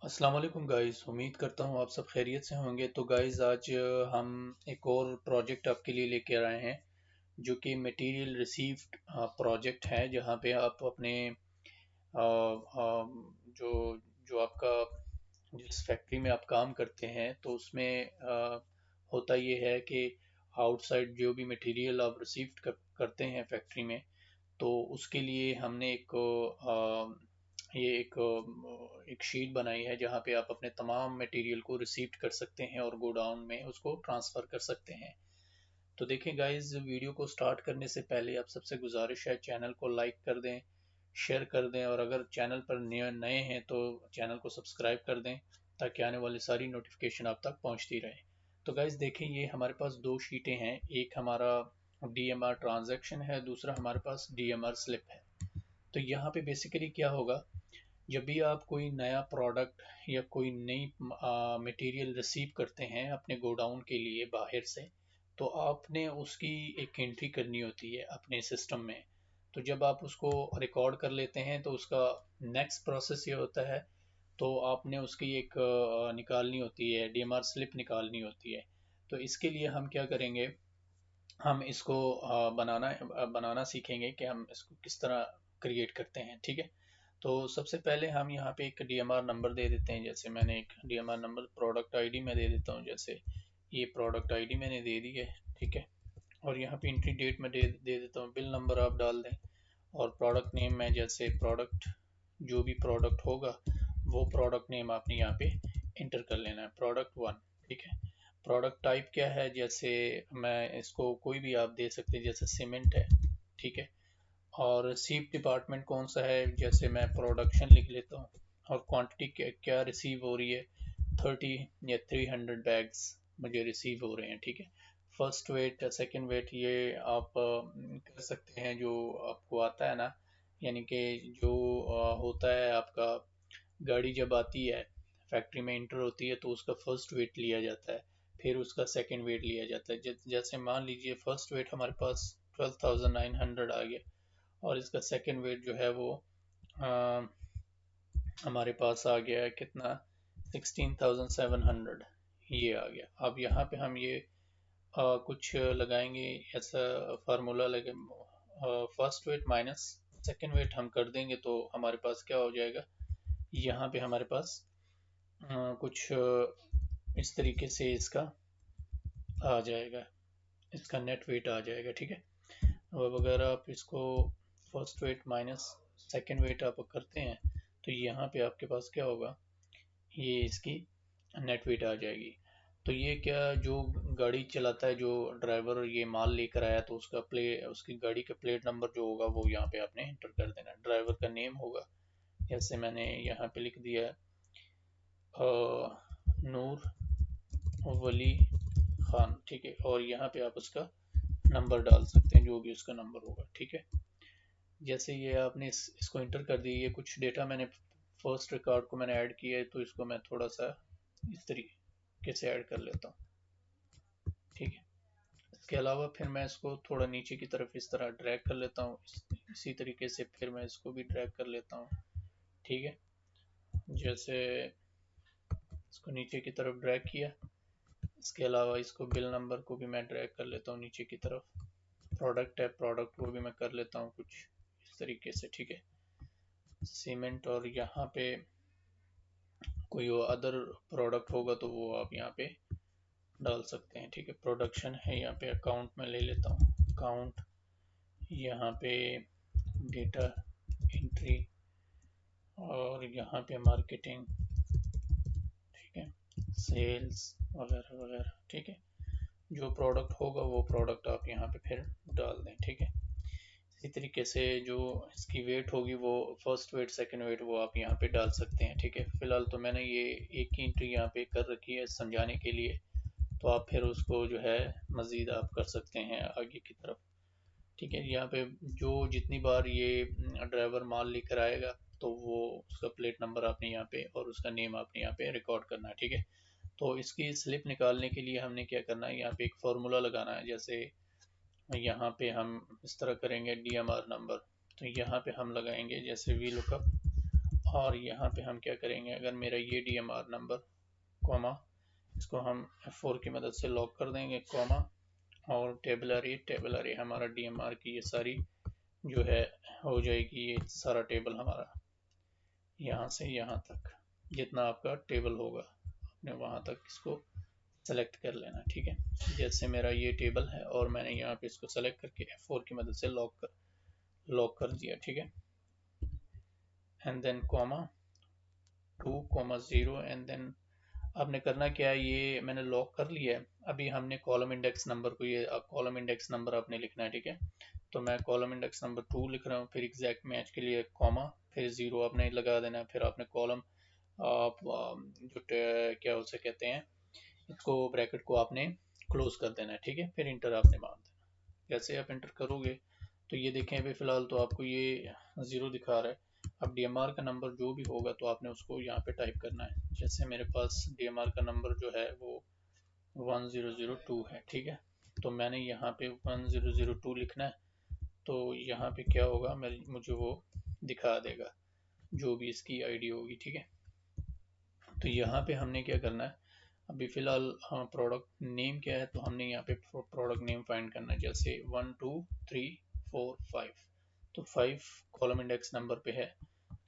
अस्सलाम वालेकुम गाइस। उम्मीद करता हूँ आप सब खैरियत से होंगे। तो गाइस आज हम एक और प्रोजेक्ट आपके लिए लेके आए हैं जो कि मटेरियल रिसीव्ड प्रोजेक्ट है, जहाँ पे आप अपने जो जो आपका जिस फैक्ट्री में आप काम करते हैं तो उसमें होता ये है कि आउटसाइड जो भी मटेरियल आप करते हैं फैक्ट्री में, तो उसके लिए हमने एक शीट बनाई है जहाँ पे आप अपने तमाम मटेरियल को रिसीव कर सकते हैं और गोडाउन में उसको ट्रांसफ़र कर सकते हैं। तो देखें गाइस, वीडियो को स्टार्ट करने से पहले आप सबसे गुजारिश है चैनल को लाइक कर दें, शेयर कर दें, और अगर चैनल पर नए नए हैं तो चैनल को सब्सक्राइब कर दें ताकि आने वाली सारी नोटिफिकेशन आप तक पहुंचती रहे। तो गाइस देखें, ये हमारे पास दो शीटें हैं। एक हमारा डीएमआर ट्रांजैक्शन है, दूसरा हमारे पास डीएमआर स्लिप है। तो यहाँ पे बेसिकली क्या होगा, जब भी आप कोई नया प्रोडक्ट या कोई नई मटेरियल रिसीव करते हैं अपने गोडाउन के लिए बाहर से, तो आपने उसकी एक एंट्री करनी होती है अपने सिस्टम में। तो जब आप उसको रिकॉर्ड कर लेते हैं तो उसका नेक्स्ट प्रोसेस ये होता है, तो आपने उसकी एक निकालनी होती है, डीएमआर स्लिप निकालनी होती है। तो इसके लिए हम क्या करेंगे, हम इसको बनाना सीखेंगे कि हम इसको किस तरह क्रिएट करते हैं। ठीक है। तो सबसे पहले हम यहाँ पे एक डीएमआर नंबर दे देते हैं। जैसे मैंने एक डीएमआर नंबर प्रोडक्ट आईडी में दे देता हूँ। जैसे ये प्रोडक्ट आईडी मैंने दे दी है। ठीक है। और यहाँ पे एंट्री डेट में दे देता हूँ, बिल नंबर आप डाल दें, और प्रोडक्ट नेम में जैसे प्रोडक्ट, जो भी प्रोडक्ट होगा वो प्रोडक्ट नेम आपने यहाँ पे इंटर कर लेना है, प्रोडक्ट वन। ठीक है। प्रोडक्ट टाइप क्या है, जैसे मैं इसको कोई भी आप दे सकते हैं, जैसे सीमेंट है। ठीक है। और सीप डिपार्टमेंट कौन सा है, जैसे मैं प्रोडक्शन लिख लेता हूँ। और क्वांटिटी क्या रिसीव हो रही है, 30 या 300 बैग्स मुझे रिसीव हो रहे हैं। ठीक है। फर्स्ट वेट, सेकंड वेट, ये आप कर सकते हैं जो आपको आता है ना। यानी कि जो होता है आपका, गाड़ी जब आती है फैक्ट्री में इंटर होती है तो उसका फर्स्ट वेट लिया जाता है, फिर उसका सेकंड वेट लिया जाता है। जैसे मान लीजिए फर्स्ट वेट हमारे पास 12,900 आ गया, और इसका सेकंड वेट जो है वो अ, हमारे पास आ गया है कितना, 16,700 ये आ गया। अब यहाँ पे हम ये कुछ लगाएंगे, ऐसा फार्मूला लगे, first weight minus second weight हम कर देंगे तो हमारे पास क्या हो जाएगा, यहाँ पे हमारे पास कुछ इस तरीके से इसका आ जाएगा, इसका नेट वेट आ जाएगा। ठीक है। अब अगर आप इसको first weight minus second weight आप करते हैं तो यहाँ पे आपके पास क्या होगा, ये इसकी नेट वेट आ जाएगी। तो ये क्या, जो गाड़ी चलाता है, जो ड्राइवर ये माल लेकर आया, तो उसकी गाड़ी का प्लेट नंबर जो होगा वो यहाँ पे आपने एंटर कर देना है। ड्राइवर का नेम होगा, जैसे मैंने यहाँ पे लिख दिया नूर वली खान। ठीक है। और यहाँ पे आप उसका नंबर डाल सकते हैं, जो भी उसका नंबर होगा। ठीक है। जैसे ये आपने इसको इंटर कर दिया, ये कुछ डेटा मैंने फर्स्ट रिकॉर्ड को मैंने ऐड किया है, तो इसको मैं थोड़ा सा इस तरीके से ऐड कर लेता हूँ। ठीक है। इसके अलावा फिर मैं इसको थोड़ा नीचे की तरफ इस तरह ड्रैग कर लेता हूँ, इसी तरीके से फिर मैं इसको भी ड्रैग कर लेता हूँ। ठीक है। जैसे इसको नीचे की तरफ ड्रैग किया, इसके अलावा इसको बिल नंबर को भी मैं ड्रैग कर लेता हूँ नीचे की तरफ। प्रोडक्ट है, प्रोडक्ट को भी मैं कर लेता हूँ कुछ इस तरीके से। ठीक है। सीमेंट, और यहाँ पे कोई अदर प्रोडक्ट होगा तो वो आप यहाँ पे डाल सकते हैं। ठीक है। प्रोडक्शन है, यहाँ पे अकाउंट में ले लेता हूँ, अकाउंट, यहाँ पे डेटा एंट्री, और यहाँ पे मार्केटिंग। ठीक है। सेल्स वगैरह वगैरह। ठीक है। जो प्रोडक्ट होगा वो प्रोडक्ट आप यहाँ पे फिर डाल दें। ठीक है। इसी तरीके से जो इसकी वेट होगी वो फर्स्ट वेट सेकंड वेट वो आप यहाँ पे डाल सकते हैं। ठीक है। फिलहाल तो मैंने ये एक ही एंट्री यहाँ पे कर रखी है समझाने के लिए, तो आप फिर उसको जो है मज़ीद आप कर सकते हैं आगे की तरफ। ठीक है। यहाँ पे जो जितनी बार ये ड्राइवर माल लेकर आएगा तो वो उसका प्लेट नंबर आपने यहाँ पे और उसका नेम आपने यहाँ पे रिकॉर्ड करना है। ठीक है। तो इसकी स्लिप निकालने के लिए हमने क्या करना है, यहाँ पे एक फार्मूला लगाना है। जैसे यहाँ पे हम इस तरह करेंगे, डीएमआर नंबर, तो यहाँ पे हम लगाएंगे जैसे वी लुकअप, और यहाँ पे हम क्या करेंगे, अगर मेरा ये DMR नंबर कॉमा, इसको हम F4 की मदद से लॉक कर देंगे कॉमा, और टेबल अरे हमारा DMR की ये सारी जो है हो जाएगी, ये सारा टेबल हमारा यहाँ से यहाँ तक जितना आपका टेबल होगा आपने वहाँ तक इसको सेलेक्ट कर लेना, ठीक है। जैसे मेरा ये टेबल है और मैंने यहाँ पे इसको सेलेक्ट करके F4 की मदद से लॉक कर दिया, ठीक है। And then comma 2,0 and then आपने करना क्या है, ये मैंने लॉक कर लिया है। अभी हमने कॉलम इंडेक्स नंबर को, ये कॉलम इंडेक्स नंबर आपने लिखना है, ठीक है। तो मैं कॉलम इंडेक्स नंबर 2 लिख रहा हूँ, फिर एग्जैक्ट मैच के लिए कॉमा, फिर 0 आपने लगा देना है, फिर आपने कॉलम आप जो क्या उसे कहते हैं, इसको ब्रैकेट को आपने क्लोज कर देना है, ठीक है। फिर इंटर आपने मार देना। जैसे आप इंटर करोगे तो ये देखें अभी फ़िलहाल तो आपको ये 0 दिखा रहा है। अब DMR का नंबर जो भी होगा तो आपने उसको यहाँ पे टाइप करना है। जैसे मेरे पास DMR का नंबर जो है वो 1002 है, ठीक है। तो मैंने यहाँ पे 1002 लिखना है, तो यहाँ पे क्या होगा, मुझे वो दिखा देगा जो भी इसकी आईडी होगी, ठीक है। तो यहाँ पे हमने क्या करना है, अभी फ़िलहाल हाँ प्रोडक्ट नेम क्या है, तो हमने यहाँ पे प्रोडक्ट नेम फाइंड करना है। जैसे 1 2 3 4 5, तो 5 कॉलम इंडेक्स नंबर पे है,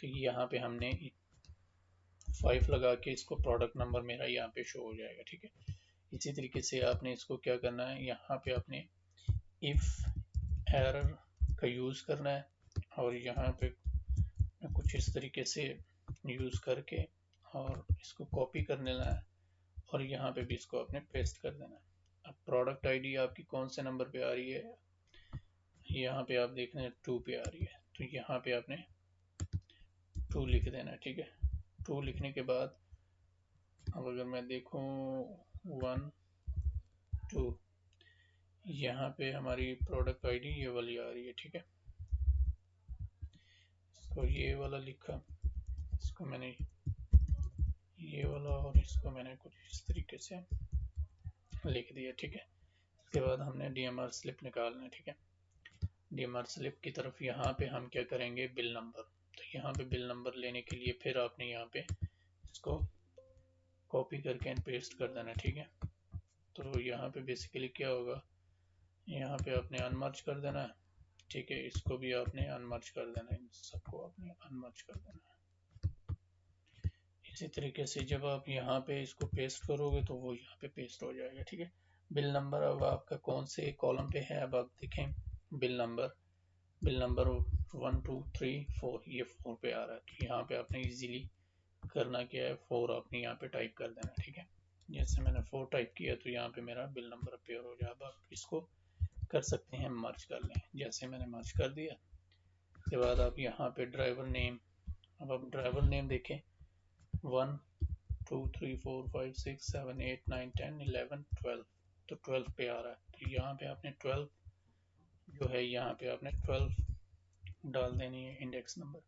तो यहाँ पे हमने 5 लगा के इसको प्रोडक्ट नंबर मेरा यहाँ पे शो हो जाएगा, ठीक है। इसी तरीके से आपने इसको क्या करना है, यहाँ पे आपने इफ एरर का यूज़ करना है, और यहाँ पे कुछ इस तरीके से यूज़ करके और इसको कॉपी कर लेना है, और यहाँ पे भी इसको आपने पेस्ट कर देना है। अब प्रोडक्ट आईडी आपकी कौन से नंबर पे आ रही है, यहाँ पे आप देख रहे हैं 2 पे आ रही है, तो यहाँ पे आपने 2 लिख देना है, ठीक है। 2 लिखने के बाद अब अगर मैं देखूँ 1 2, यहाँ पे हमारी प्रोडक्ट आईडी ये वाली आ रही है, ठीक है। इसको ये वाला लिखा, इसको मैंने ये वाला, और इसको मैंने कुछ इस तरीके से लिख दिया, ठीक है। इसके बाद हमने DMR स्लिप निकालना है, ठीक है। DMR स्लिप की तरफ यहाँ पे हम क्या करेंगे, बिल नंबर। तो यहाँ पे बिल नंबर लेने के लिए फिर आपने यहाँ पे इसको कॉपी करके एंड पेस्ट कर देना, ठीक है। तो यहाँ पे बेसिकली क्या होगा, यहाँ पे आपने अनमर्ज कर देना है, ठीक है। इसको भी आपने अनमर्ज कर देना है, इन सबको आपने अनमर्ज कर देना है। इसी तरीके से जब आप यहाँ पे इसको पेस्ट करोगे तो वो यहाँ पे पेस्ट हो जाएगा, ठीक है। बिल नंबर अब आपका कौन से कॉलम पे है, अब आप देखें बिल नंबर 1 2 3 4, ये 4 पे आ रहा है। तो यहाँ पे आपने इजीली करना क्या है, 4 आपने यहाँ पे टाइप कर देना, ठीक है। जैसे मैंने 4 टाइप किया तो यहाँ पे मेरा बिल नंबर अपेयर हो जाए। अब आप इसको कर सकते हैं मर्ज कर लें, जैसे मैंने मर्ज कर दिया। उसके बाद आप यहाँ पे ड्राइवर नेम, अब आप ड्राइवर नेम देखें 1 2 3 4 5 6 7 8 9 10 11 12, तो 12 पे आ रहा है। तो यहाँ पे आपने 12 जो है, यहाँ पे आपने 12 डाल देनी है इंडेक्स नंबर।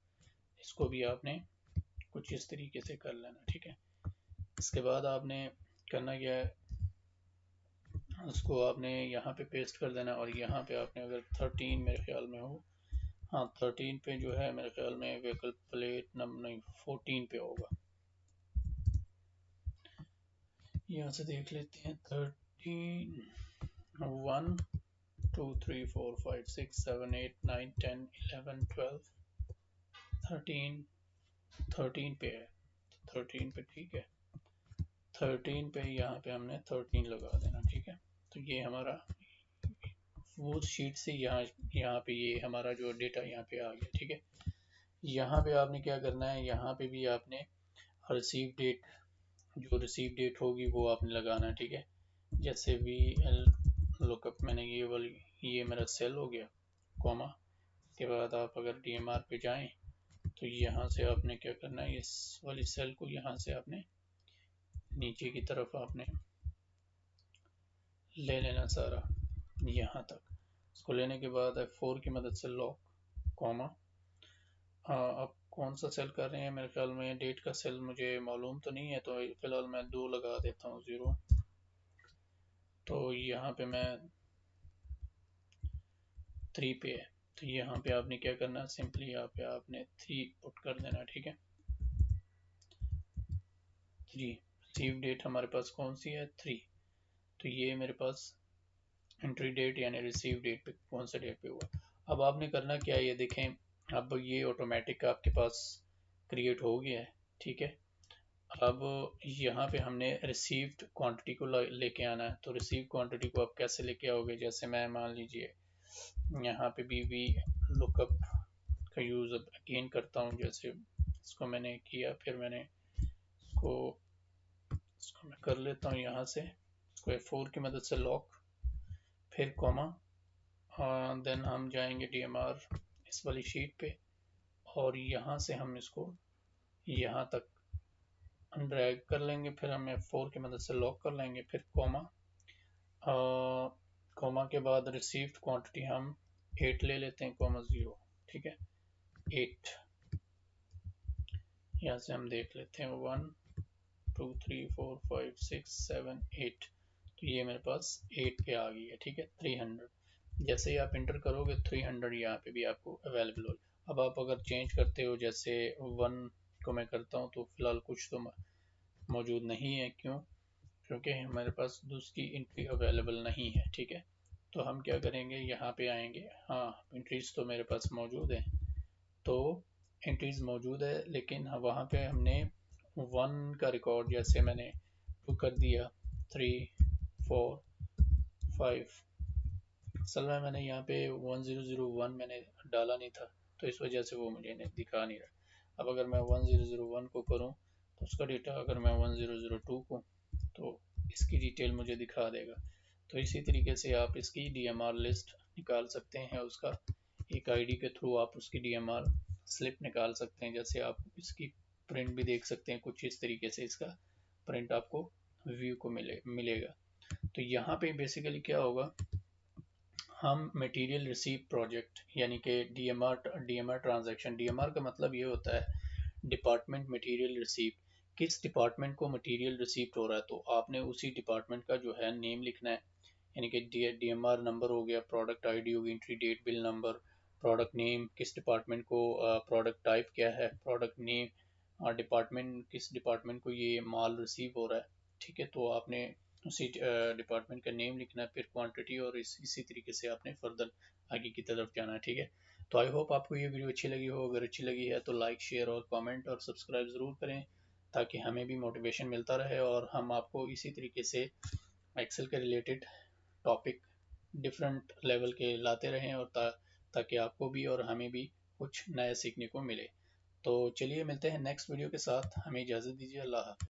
इसको भी आपने कुछ इस तरीके से कर लेना, ठीक है। इसके बाद आपने करना क्या है, उसको आपने यहाँ पे पेस्ट कर देना, और यहाँ पे आपने अगर 13 मेरे ख्याल में हो, हाँ 13 पे जो है मेरे ख्याल में व्हीकल प्लेट नंबर नहीं 14 पे होगा, यहाँ से देख लेते हैं। 13 1 2 3 4 5 6 7 8 9 10 11 12 13 पे है, 13 पे, ठीक है। 13 पे यहाँ पे हमने 13 लगा देना, ठीक है। तो ये हमारा वो शीट से यहाँ पे ये हमारा जो डेटा यहाँ पे आ गया, ठीक है। यहाँ पे आपने क्या करना है, यहाँ पे भी आपने रिसीव डेट, जो रिसीव डेट होगी वो आपने लगाना है, ठीक है। जैसे VL लुकअप, मैंने ये मेरा सेल हो गया कॉमा। इसके बाद आप अगर DMR पे जाएं तो यहाँ से आपने क्या करना है, इस वाली सेल को यहाँ से आपने नीचे की तरफ आपने ले लेना सारा यहाँ तक। इसको लेने के बाद F4 की मदद से लॉक कॉमा, आप कौन सा सेल कर रहे हैं, मेरे ख्याल में डेट का सेल मुझे मालूम तो नहीं है, तो फिलहाल मैं 2 लगा देता हूँ 0। तो यहाँ पे मैं 3 पे है, तो यहाँ पे आपने क्या करना है, सिंपली यहाँ पे आपने 3 पुट कर देना, ठीक है। 3। रिसीव डेट हमारे पास कौन सी है? 3। तो ये मेरे पास एंट्री डेट यानी रिसीव डेट पे कौन सा डेट पे हुआ। अब आपने करना क्या है, ये देखें अब ये ऑटोमेटिक आपके पास क्रिएट हो गया है, ठीक है। अब यहाँ पे हमने रिसीव्ड क्वांटिटी को लेके आना है। तो रिसीव क्वांटिटी को आप कैसे लेके आओगे? जैसे मैं मान लीजिए यहाँ पे भी लुकअप का यूज़ अब अगेन करता हूँ। जैसे इसको मैंने किया, फिर मैंने इसको मैं कर लेता हूँ यहाँ से, इसको F4 की मदद से लॉक, फिर कॉमा, देन हम जाएंगे DMR इस वाली शीट पे, और यहाँ से हम इसको यहाँ तक ड्रैग कर लेंगे, फिर हम F4 की मदद से लॉक कर लेंगे, फिर कॉमा, कॉमा के बाद रिसीव्ड क्वांटिटी हम 8 ले लेते हैं, कॉमा 0, ठीक है। 8 यहाँ से हम देख लेते हैं, 1 2 3 4 5 6 7 8। तो ये मेरे पास 8 पे आ गई है, ठीक है। 300 जैसे ही आप इंटर करोगे 300 यहाँ पे भी आपको अवेलेबल हो। अब आप अगर चेंज करते हो, जैसे 1 को मैं करता हूँ, तो फिलहाल कुछ तो मौजूद नहीं है। क्यों? क्योंकि हमारे पास दूसरी एंट्री अवेलेबल नहीं है, ठीक है। तो हम क्या करेंगे, यहाँ पे आएंगे, हाँ एंट्रीज तो मेरे पास मौजूद है, तो एंट्रीज मौजूद है, लेकिन वहाँ पे हमने 1 का रिकॉर्ड, जैसे मैंने 2 कर दिया, 3 4 5, असल में मैंने यहाँ पे 1001 मैंने डाला नहीं था, तो इस वजह से वो मुझे नहीं दिखा नहीं रहा। अब अगर मैं 1001 को करूँ तो उसका डेटा, अगर मैं 1002 को, तो इसकी डिटेल मुझे दिखा देगा। तो इसी तरीके से आप इसकी DMR लिस्ट निकाल सकते हैं, उसका एक आईडी के थ्रू आप उसकी DMR स्लिप निकाल सकते हैं। जैसे आप इसकी प्रिंट भी देख सकते हैं, कुछ इस तरीके से इसका प्रिंट आपको व्यू को मिलेगा। तो यहाँ पे बेसिकली क्या होगा, हम मटेरियल रिसीव प्रोजेक्ट यानी कि डीएमआर ट्रांजैक्शन, डीएमआर का मतलब ये होता है डिपार्टमेंट मटेरियल रिसीव। किस डिपार्टमेंट को मटेरियल रिसीव हो रहा है, तो आपने उसी डिपार्टमेंट का जो है नेम लिखना है, यानी कि डीएमआर नंबर हो गया, प्रोडक्ट आईडी होगी, entry date, bill number, product name, किस डिपार्टमेंट को, प्रोडक्ट टाइप क्या है, प्रोडक्ट नेम, डिपार्टमेंट, किस डिपार्टमेंट को ये माल रिसीव हो रहा है, ठीक है। तो आपने उसी डिपार्टमेंट का नेम लिखना है, फिर क्वांटिटी, और इसी तरीके से आपने फर्दर आगे की तरफ जाना है, ठीक है। तो आई होप आपको ये वीडियो अच्छी लगी हो। अगर अच्छी लगी है तो लाइक, शेयर और कमेंट और सब्सक्राइब ज़रूर करें, ताकि हमें भी मोटिवेशन मिलता रहे, और हम आपको इसी तरीके से एक्सेल के रिलेटेड टॉपिक डिफरेंट लेवल के लाते रहें, और ताकि आपको भी और हमें भी कुछ नया सीखने को मिले। तो चलिए मिलते हैं नेक्स्ट वीडियो के साथ, हमें इजाज़त दीजिए, अल्लाह हाफ़िज़।